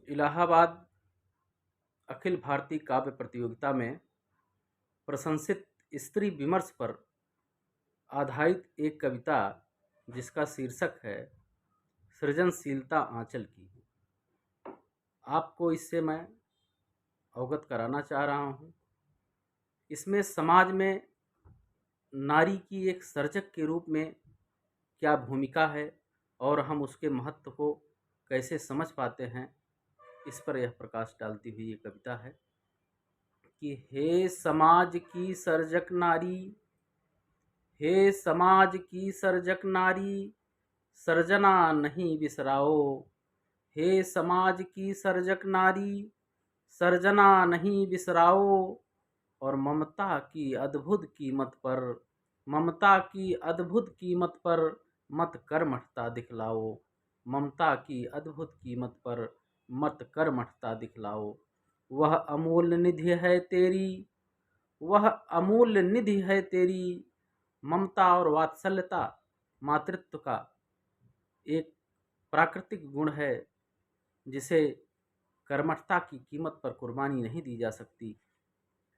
इलाहाबाद अखिल भारतीय काव्य प्रतियोगिता में प्रशंसित स्त्री विमर्श पर आधारित एक कविता जिसका शीर्षक है सृजनशीलता आंचल की। आपको इससे मैं अवगत कराना चाह रहा हूँ। इसमें समाज में नारी की एक सर्जक के रूप में क्या भूमिका है और हम उसके महत्व को कैसे समझ पाते हैं, इस पर यह प्रकाश डालती हुई ये कविता है कि हे समाज की सर्जक नारी, हे समाज की सर्जक नारी, सर्जना नहीं बिसराओ। हे समाज की सर्जक नारी, सर्जना नहीं बिसराओ। और ममता की अद्भुत कीमत पर, ममता की अद्भुत कीमत पर मत कर्मठता दिखलाओ। ममता की अद्भुत कीमत पर मत कर्मठता दिखलाओ। वह अमूल्य निधि है तेरी, वह अमूल्य निधि है तेरी, ममता और वात्सल्यता मातृत्व का एक प्राकृतिक गुण है जिसे कर्मठता की कीमत पर कुर्बानी नहीं दी जा सकती।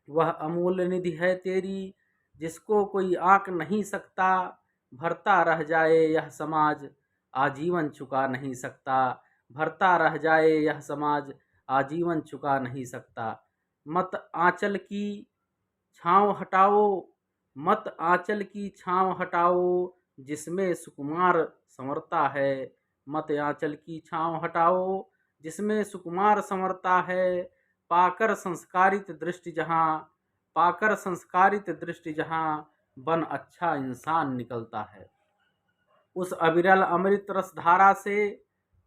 वह अमूल्य निधि है तेरी जिसको कोई आंक नहीं सकता, भरता रह जाए यह समाज आजीवन चुका नहीं सकता। भरता रह जाए यह समाज आजीवन चुका नहीं सकता। मत आंचल की छाँव हटाओ, मत आंचल की छाँव हटाओ, जिसमें सुकुमार संवरता है। मत आंचल की छाँव हटाओ, जिसमें सुकुमार संवरता है। पाकर संस्कारित दृष्टि जहाँ, पाकर संस्कारित दृष्टि जहाँ, बन अच्छा इंसान निकलता है। उस अविरल अमृत रस धारा से,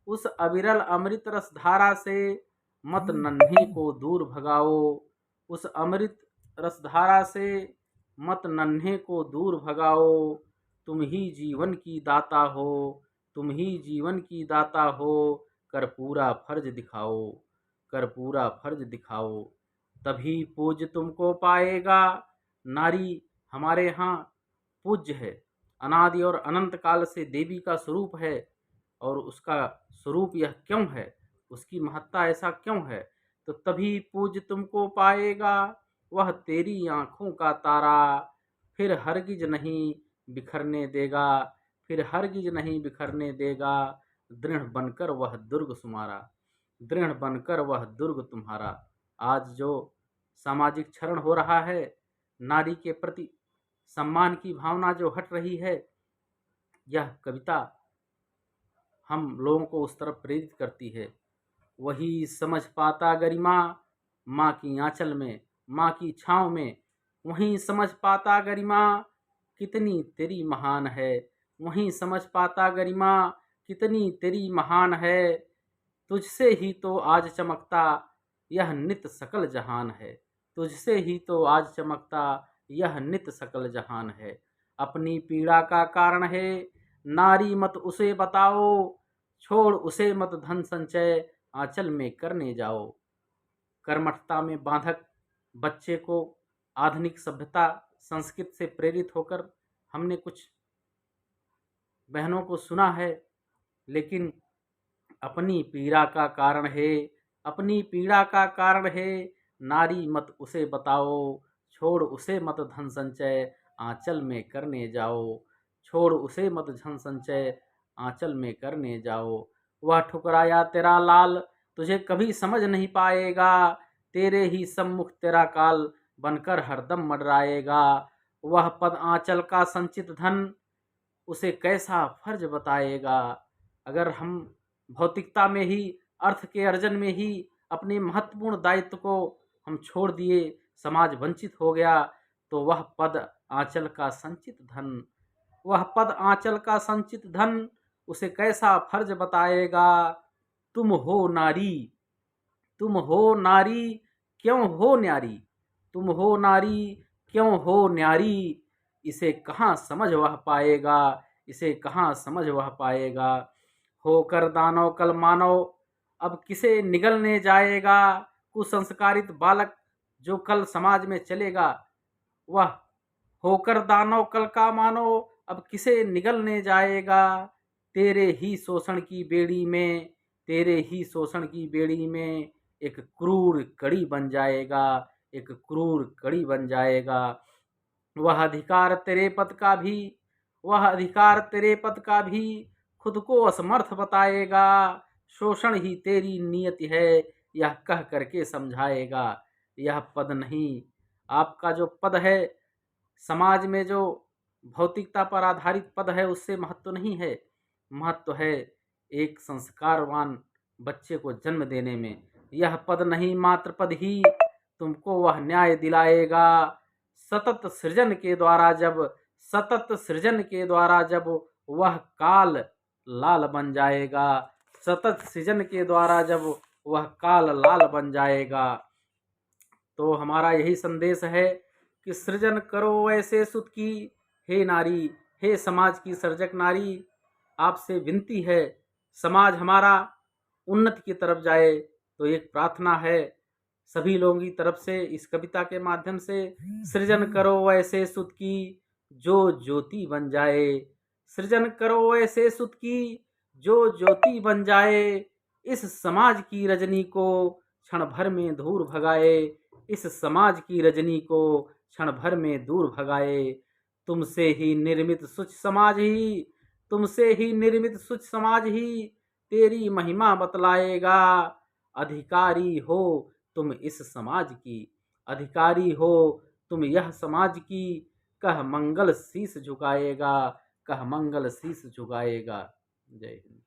उस अविरल अमृत रस धारा से मत नन्हे को दूर भगाओ। उस अमृत रस धारा से मत नन्हे को दूर भगाओ। तुम ही जीवन की दाता हो, तुम ही जीवन की दाता हो, कर पूरा फर्ज दिखाओ, कर पूरा फर्ज दिखाओ। तभी पूज्य तुमको पाएगा। नारी हमारे यहाँ पूज्य है, अनादि और अनंत काल से देवी का स्वरूप है। और उसका स्वरूप यह क्यों है, उसकी महत्ता ऐसा क्यों है, तो तभी पूज्य तुमको पाएगा। वह तेरी आँखों का तारा फिर हरगिज नहीं बिखरने देगा, फिर हरगिज नहीं बिखरने देगा। दृढ़ बनकर वह दुर्ग तुम्हारा, दृढ़ बनकर वह दुर्ग तुम्हारा। आज जो सामाजिक क्षरण हो रहा है, नारी के प्रति सम्मान की भावना जो हट रही है, यह कविता हम लोगों को उस तरफ प्रेरित करती है। वही समझ पाता गरिमा माँ की आंचल में, माँ की छाँव में। वहीं समझ पाता गरिमा कितनी तेरी महान है, वहीं समझ पाता गरिमा कितनी तेरी महान है। तुझसे ही तो आज चमकता यह नित सकल जहान है, तुझसे ही तो आज चमकता यह नित सकल जहान है। अपनी पीड़ा का कारण है नारी मत उसे बताओ, छोड़ उसे मत धन संचय आंचल में करने जाओ। कर्मठता में बांधक बच्चे को आधुनिक सभ्यता संस्कृत से प्रेरित होकर हमने कुछ बहनों को सुना है, लेकिन अपनी पीड़ा का कारण है, अपनी पीड़ा का कारण है। नारी मत उसे बताओ, छोड़ उसे मत धन संचय आंचल में करने जाओ, छोड़ उसे मत धन संचय आंचल में करने जाओ। वह ठुकराया तेरा लाल तुझे कभी समझ नहीं पाएगा, तेरे ही सम्मुख तेरा काल बनकर हरदम मंडराएगा। वह पद आंचल का संचित धन उसे कैसा फर्ज बताएगा। अगर हम भौतिकता में ही, अर्थ के अर्जन में ही अपने महत्वपूर्ण दायित्व को हम छोड़ दिए, समाज वंचित हो गया, तो वह पद आंचल का संचित धन, वह पद आंचल का संचित धन उसे कैसा फर्ज बताएगा। तुम हो नारी, तुम हो नारी क्यों हो न्यारी, तुम हो नारी क्यों हो न्यारी। इसे कहाँ समझ वह पाएगा, इसे कहाँ समझ वह पाएगा। होकर दानव कल मानव अब किसे निगलने जाएगा। कुसंस्कारित बालक जो कल समाज में चलेगा, वह होकर दानव कल का मानव अब किसे निगलने जाएगा। तेरे ही शोषण की बेड़ी में, तेरे ही शोषण की बेड़ी में एक क्रूर कड़ी बन जाएगा, एक क्रूर कड़ी बन जाएगा। वह अधिकार तेरे पद का भी, वह अधिकार तेरे पद का भी खुद को असमर्थ बताएगा। शोषण ही तेरी नियति है, यह कह करके समझाएगा। यह पद नहीं, आपका जो पद है समाज में, जो भौतिकता पर आधारित पद है, उससे महत्व नहीं है। महत्व है एक संस्कारवान बच्चे को जन्म देने में। यह पद नहीं, मात्र पद ही तुमको वह न्याय दिलाएगा। सतत सृजन के द्वारा जब, सतत सृजन के द्वारा जब वह काल लाल बन जाएगा, सतत सृजन के द्वारा जब वह काल लाल बन जाएगा। तो हमारा यही संदेश है कि सृजन करो ऐसे सुत की, हे नारी, हे समाज की सर्जक नारी, आपसे विनती है समाज हमारा उन्नति की तरफ जाए। तो एक प्रार्थना है सभी लोगों की तरफ से इस कविता के माध्यम से, सृजन करो ऐसे सुत की जो ज्योति बन जाए। सृजन करो ऐसे सुत की जो ज्योति बन जाए। इस समाज की रजनी को क्षण भर में दूर भगाए, इस समाज की रजनी को क्षण भर में दूर भगाए। तुमसे ही निर्मित सुच समाज ही, तुमसे ही निर्मित सुच समाज ही तेरी महिमा बतलाएगा। अधिकारी हो तुम इस समाज की, अधिकारी हो तुम यह समाज की, कह मंगल शीस झुकाएगा, कह मंगल शीस झुकाएगा। जय हिंद।